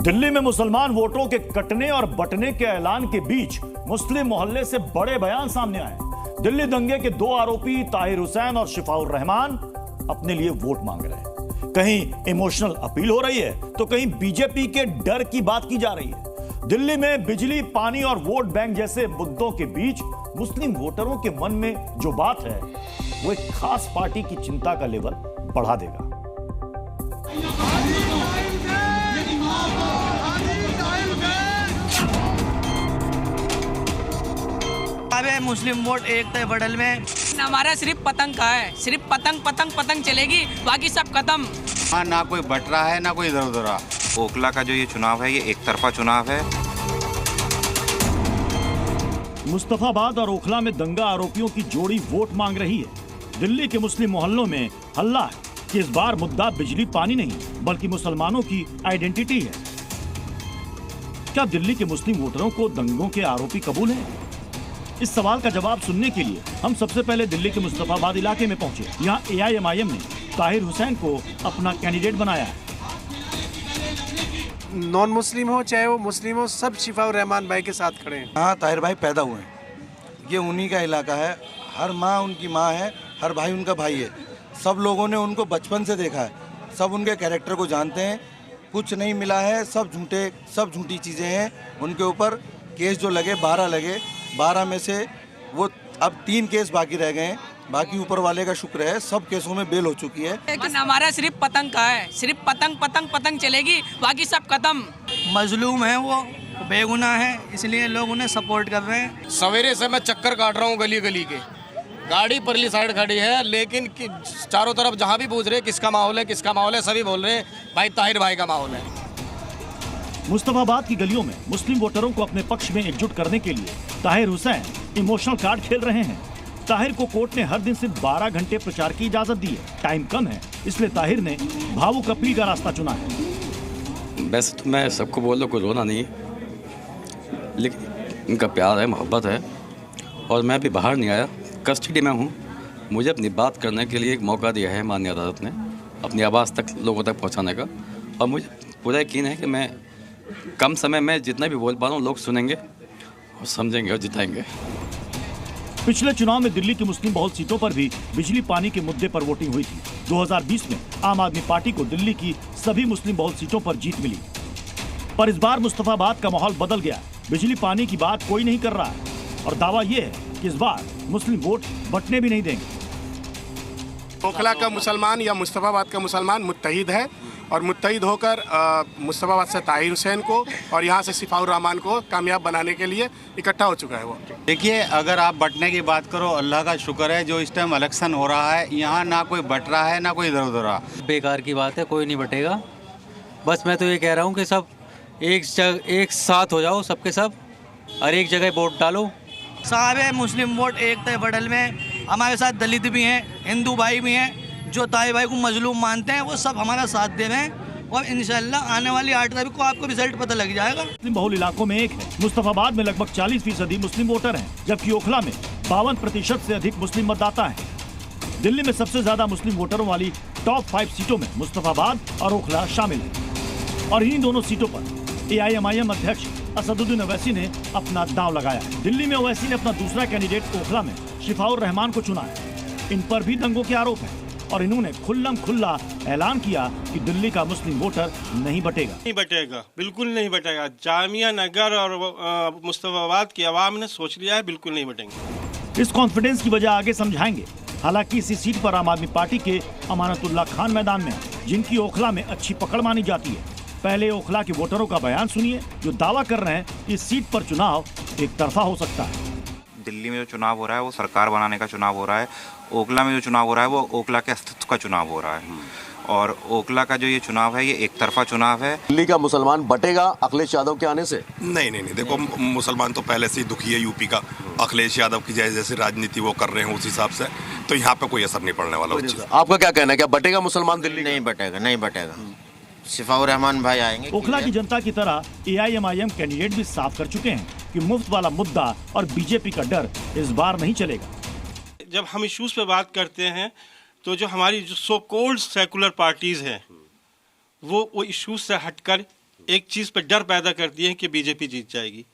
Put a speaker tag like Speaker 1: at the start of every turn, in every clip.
Speaker 1: दिल्ली में मुसलमान वोटरों के कटने और बंटने के ऐलान के बीच मुस्लिम मोहल्ले से बड़े बयान सामने आए। दिल्ली दंगे के दो आरोपी ताहिर हुसैन और शिफाउर रहमान अपने लिए वोट मांग रहे हैं। कहीं इमोशनल अपील हो रही है तो कहीं बीजेपी के डर की बात की जा रही है। दिल्ली में बिजली, पानी और वोट बैंक जैसे मुद्दों के बीच मुस्लिम वोटरों के मन में जो बात है वो एक खास पार्टी की चिंता का लेवल बढ़ा देगा।
Speaker 2: अबे मुस्लिम वोट एक तय बडल में हमारा सिर्फ पतंग का है, सिर्फ पतंग पतंग पतंग चलेगी, बाकी सब खत्म।
Speaker 3: हाँ, ना कोई बट रहा है ना कोई इधर उधर रहा। ओखला का जो ये चुनाव है ये एक तरफा चुनाव है।
Speaker 1: मुस्तफाबाद और ओखला में दंगा आरोपियों की जोड़ी वोट मांग रही है। दिल्ली के मुस्लिम मोहल्लों में हल्ला है कि इस बार मुद्दा बिजली पानी नहीं बल्कि मुसलमानों की आइडेंटिटी है। क्या दिल्ली के मुस्लिम वोटरों को दंगों के आरोपी कबूल हैं? इस सवाल का जवाब सुनने के लिए हम सबसे पहले दिल्ली के मुस्तफाबाद इलाके में पहुंचे। यहाँ AIMIM ने ताहिर हुसैन को अपना कैंडिडेट बनाया है।
Speaker 4: नॉन मुस्लिम हो चाहे वो मुस्लिम हो, सब शिफाउर रहमान भाई के साथ खड़े हैं।
Speaker 5: हाँ, ताहिर भाई पैदा हुए हैं, ये उन्हीं का इलाका है। हर माँ उनकी माँ है, हर भाई उनका भाई है। सब लोगों ने उनको बचपन से देखा है, सब उनके कैरेक्टर को जानते हैं। कुछ नहीं मिला है, सब झूठी चीज़ें हैं उनके ऊपर। केस जो लगे 12 लगे, 12 में से वो अब 3 केस बाकी रह गए हैं। बाकी ऊपर वाले का शुक्र है, सब केसों में बेल हो चुकी है।
Speaker 2: लेकिन हमारा सिर्फ पतंग का है, सिर्फ पतंग पतंग पतंग चलेगी, बाकी सब खत्म। मजलूम है वो, बेगुनाह है, इसलिए लोग उन्हें सपोर्ट कर रहे हैं।
Speaker 6: सवेरे से मैं चक्कर काट रहा हूँ गली गली के। गाड़ी परली साइड खड़ी है, लेकिन चारों तरफ जहाँ भी पूछ रहे किसका माहौल है किसका माहौल है, सभी बोल रहे हैं भाई ताहिर भाई का माहौल है।
Speaker 1: मुस्तफाबाद की गलियों में मुस्लिम वोटरों को अपने पक्ष में एकजुट करने के लिए ताहिर हुसैन इमोशनल कार्ड खेल रहे हैं। ताहिर को कोर्ट ने हर दिन सिर्फ 12 घंटे प्रचार की इजाजत दी है। टाइम कम है, इसलिए ताहिर ने भावुक अपील का रास्ता चुना है।
Speaker 7: वैसे तो मैं सबको बोल दो कोई रोना नहीं, लेकिन इनका प्यार है, मोहब्बत है, और मैं अभी बाहर नहीं आया, कस्टडी में हूँ। मुझे अपनी बात करने के लिए एक मौका दिया है माननीय अदालत ने, अपनी आवाज़ तक लोगों तक पहुँचाने का। और मुझे पूरा यकीन है कि मैं कम समय में जितना भी बोल पा रहा हूँ लोग सुनेंगे और समझेंगे और जिताएंगे।
Speaker 1: पिछले चुनाव में दिल्ली की मुस्लिम बहुल सीटों पर भी बिजली पानी के मुद्दे पर वोटिंग हुई थी। 2020 में आम आदमी पार्टी को दिल्ली की सभी मुस्लिम बहुल सीटों पर जीत मिली, पर इस बार मुस्तफाबाद का माहौल बदल गया। बिजली पानी की बात कोई नहीं कर रहा है और दावा ये है कि इस बार मुस्लिम वोट बंटने भी नहीं देंगे।
Speaker 4: ओखला का मुसलमान या मुस्तफाबाद का मुसलमान मुत्तहिद है और मुत्तहिद होकर मुस्तफाबाद से ताहिर हुसैन को और यहाँ से शिफाउर रहमान को कामयाब बनाने के लिए इकट्ठा हो चुका है वो।
Speaker 3: देखिए, अगर आप बटने की बात करो, अल्लाह का शुक्र है जो इस टाइम इलेक्शन हो रहा है यहाँ ना कोई बट रहा है ना कोई इधर उधर रहा।
Speaker 8: बेकार की बात है, कोई नहीं बटेगा। बस मैं तो ये कह रहा हूँ कि सब एक साथ हो जाओ, सबके सब, और एक जगह वोट डालो।
Speaker 2: साहब है मुस्लिम वोट एक तय बडल में हमारे साथ दलित भी हैं, हिंदू भाई भी हैं, जो ताहिर भाई को मजलूम मानते हैं वो सब हमारा साथ दे रहे हैं। और इंशाल्लाह आने वाली 8 तारीख को आपको रिजल्ट पता लग जाएगा।
Speaker 1: मुस्लिम बहुल इलाकों में एक है। मुस्तफाबाद में लगभग 40% मुस्लिम वोटर हैं, जबकि ओखला में 52% से अधिक मुस्लिम मतदाता हैं। दिल्ली में सबसे ज्यादा मुस्लिम वोटरों वाली टॉप 5 सीटों में मुस्तफाबाद और ओखला शामिल है और इन्हीं दोनों सीटों पर AIMIM अध्यक्ष असदुद्दीन ओवैसी ने अपना दांव लगाया है। दिल्ली में ओवैसी ने अपना दूसरा कैंडिडेट ओखला में शिफाउर रहमान को चुना है। इन पर भी दंगों के आरोप हैं और इन्होंने खुल्लम खुल्ला ऐलान किया कि दिल्ली का मुस्लिम वोटर नहीं बटेगा।
Speaker 9: नहीं बटेगा, बिल्कुल नहीं बटेगा। जामिया नगर और मुस्तफाबाद की आवाम ने सोच लिया है, बिल्कुल नहीं बटेंगे।
Speaker 1: इस कॉन्फिडेंस की वजह आगे समझाएंगे। हालांकि इसी सीट पर आम आदमी पार्टी के अमानतुल्लाह खान मैदान में हैं, जिनकी ओखला में अच्छी पकड़ मानी जाती है। पहले ओखला के वोटरों का बयान सुनिए, जो दावा कर रहे हैं कि इस सीट पर चुनाव एक तरफा हो सकता है।
Speaker 3: दिल्ली में जो चुनाव हो रहा है वो सरकार बनाने का चुनाव हो रहा है। ओखला में जो चुनाव हो रहा है वो ओखला के अस्तित्व का चुनाव हो रहा है। और ओखला का जो ये चुनाव है ये एक तरफा चुनाव है।
Speaker 10: दिल्ली का मुसलमान बटेगा अखिलेश यादव के आने से?
Speaker 11: नहीं, देखो, मुसलमान तो पहले से ही दुखी है यूपी का। अखिलेश यादव की जैसे राजनीति वो कर रहे हैं उस हिसाब से तो यहाँ पे कोई असर नहीं पड़ने वाला।
Speaker 10: आपका क्या कहना है, क्या बटेगा मुसलमान दिल्ली?
Speaker 3: नहीं बटेगा। शिफाउर रहमान भाई आएंगे।
Speaker 1: ओखला की जनता की तरह AIMIM कैंडिडेट भी साफ कर चुके हैं कि मुफ्त वाला मुद्दा और बीजेपी का डर इस बार नहीं चलेगा।
Speaker 9: जब हम इश्यूज पे बात करते हैं तो जो हमारी जो सो कॉल्ड सेकुलर पार्टीज हैं वो इश्यूज से हटकर एक चीज़ पर डर पैदा करती है कि बीजेपी जीत जाएगी।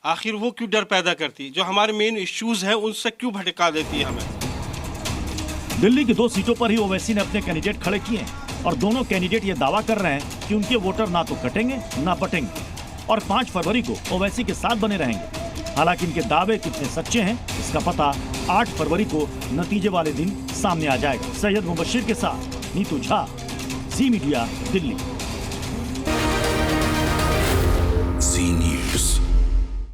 Speaker 9: आखिर वो क्यों डर पैदा करती है? जो हमारे मेन इश्यूज हैं उनसे क्यों भटका देती है हमें?
Speaker 1: दिल्ली की 2 सीटों पर ही ओवैसी ने अपने कैंडिडेट खड़े किए हैं और दोनों कैंडिडेट ये दावा कर रहे हैं कि उनके वोटर ना तो कटेंगे ना बटेंगे और 5 फरवरी को ओवैसी के साथ बने रहेंगे। हालांकि इनके दावे कितने सच्चे हैं इसका पता 8 फरवरी को नतीजे वाले दिन सामने आ जाएगा। सैयद मुबशिर के साथ नीतू झा, जी मीडिया, दिल्ली।